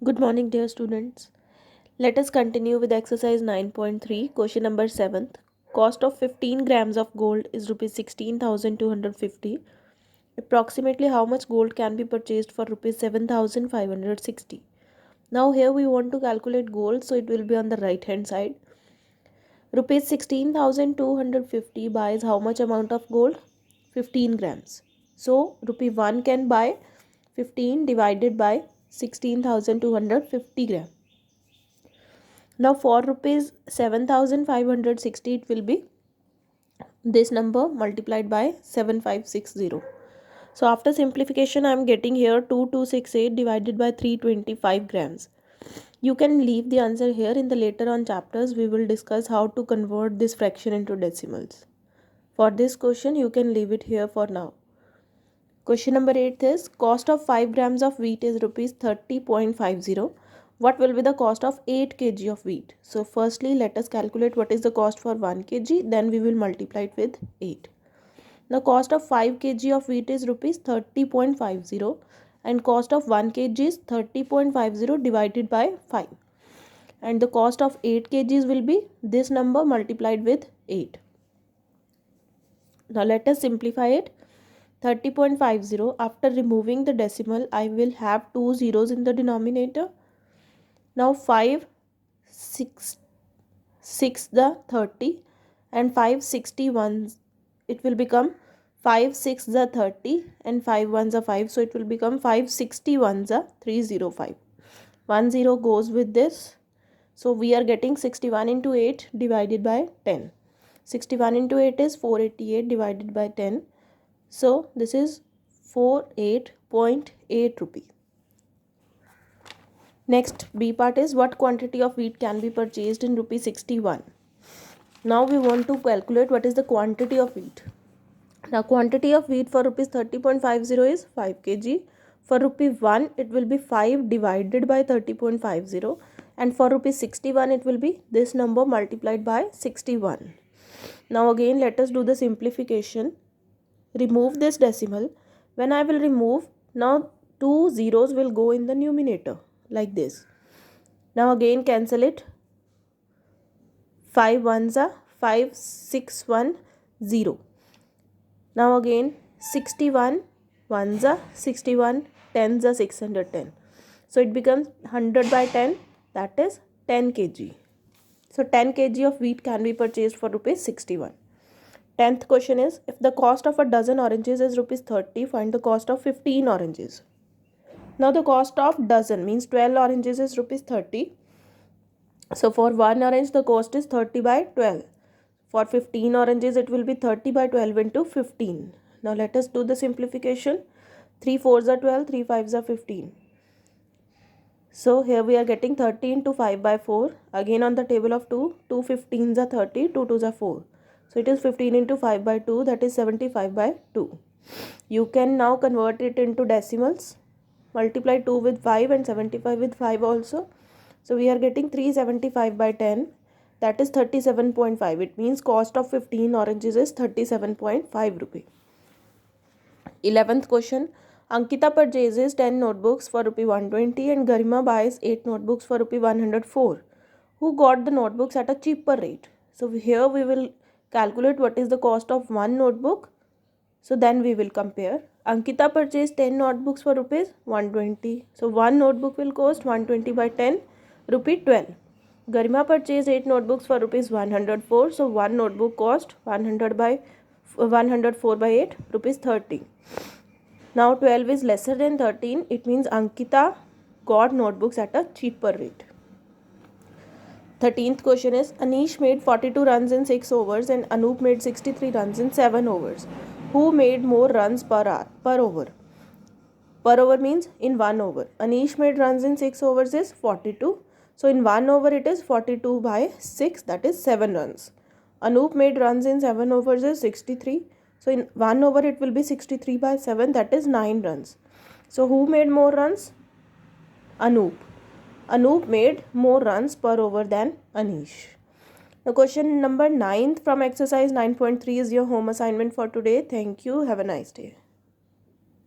Good morning, dear students. Let us continue with exercise 9.3, question number 7th. Cost of 15 grams of gold is rupees 16,250. Approximately how much gold can be purchased for rupees 7,560? Now here we want to calculate gold, so it will be on the right hand side. Rupees 16,250 buys how much amount of gold? 15 grams. So rupee 1 can buy 15 divided by 16,250 grams. Now for rupees 7,560 it will be this number multiplied by 7560. So after simplification I am getting here 2268 divided by 325 grams. You can leave the answer here. In the later on chapters we will discuss how to convert this fraction into decimals. For this question you can leave it here for now. Question number 8 is cost of 5 grams of wheat is rupees 30.50. What will be the cost of 8 kg of wheat? So firstly let us calculate what is the cost for 1 kg, then we will multiply it with 8. The cost of 5 kg of wheat is rupees 30.50 and cost of 1 kg is 30.50 divided by 5. And the cost of 8 kgs will be this number multiplied with 8. Now let us simplify it. 30.50, after removing the decimal I will have 2 zeros in the denominator. Now 5 6 the 30 and 5 61, it will become 5 6 the 30 and 5 1s are 5, so it will become 5 61s are 305. 1 0 goes with this, so we are getting 61 into 8 divided by 10. 61 into 8 is 488 divided by 10. So this is 48.8 rupee. Next B part is what quantity of wheat can be purchased in rupee 61. Now we want to calculate what is the quantity of wheat. Now quantity of wheat for rupees 30.50 is 5 kg. For rupee 1 it will be 5 divided by 30.50 and for rupees 61 it will be this number multiplied by 61. Now again let us do the simplification. Remove this decimal. When I will remove, now 2 zeros will go in the numerator like this. Now again cancel it. 5 ones are 5 6 1 0. Now again 61 ones are 61, tens are 610. So it becomes 100 by 10, that is 10 kg. So 10 kg of wheat can be purchased for rupees 61. 10th question is, if the cost of a dozen oranges is rupees 30, find the cost of 15 oranges. Now the cost of dozen means 12 oranges is rupees 30. So for 1 orange the cost is 30 by 12. For 15 oranges it will be 30 by 12 into 15. Now let us do the simplification. 3 4s are 12, 3 5s are 15. So here we are getting 30 into 5 by 4. Again on the table of 2, 2 15s are 30, 2 2s are 4. So it is 15 into 5 by 2, that is 75 by 2. You can now convert it into decimals. Multiply 2 with 5 and 75 with 5 also. So we are getting 375 by 10, that is 37.5. It means cost of 15 oranges is 37.5 rupee. 11th question. Ankita purchases 10 notebooks for rupee 120 and Garima buys 8 notebooks for rupee 104. Who got the notebooks at a cheaper rate? So here we will calculate what is the cost of one notebook. So then we will compare. Ankita purchased 10 notebooks for rupees 120. So one notebook will cost 120 by 10, rupee 12. Garima purchased 8 notebooks for rupees 104. So one notebook cost 104 by 8, rupees 30. Now 12 is lesser than 13. It means Ankita got notebooks at a cheaper rate. 13th question is, Anish made 42 runs in 6 overs and Anup made 63 runs in 7 overs. Who made more runs per over? Per over means in 1 over. Anish made runs in 6 overs is 42. So in 1 over it is 42 by 6, that is 7 runs. Anup made runs in 7 overs is 63. So in 1 over it will be 63 by 7, that is 9 runs. So who made more runs? Anup. Anup made more runs per over than Anish. The question number 9 from exercise 9.3 is your home assignment for today. Thank you. Have a nice day.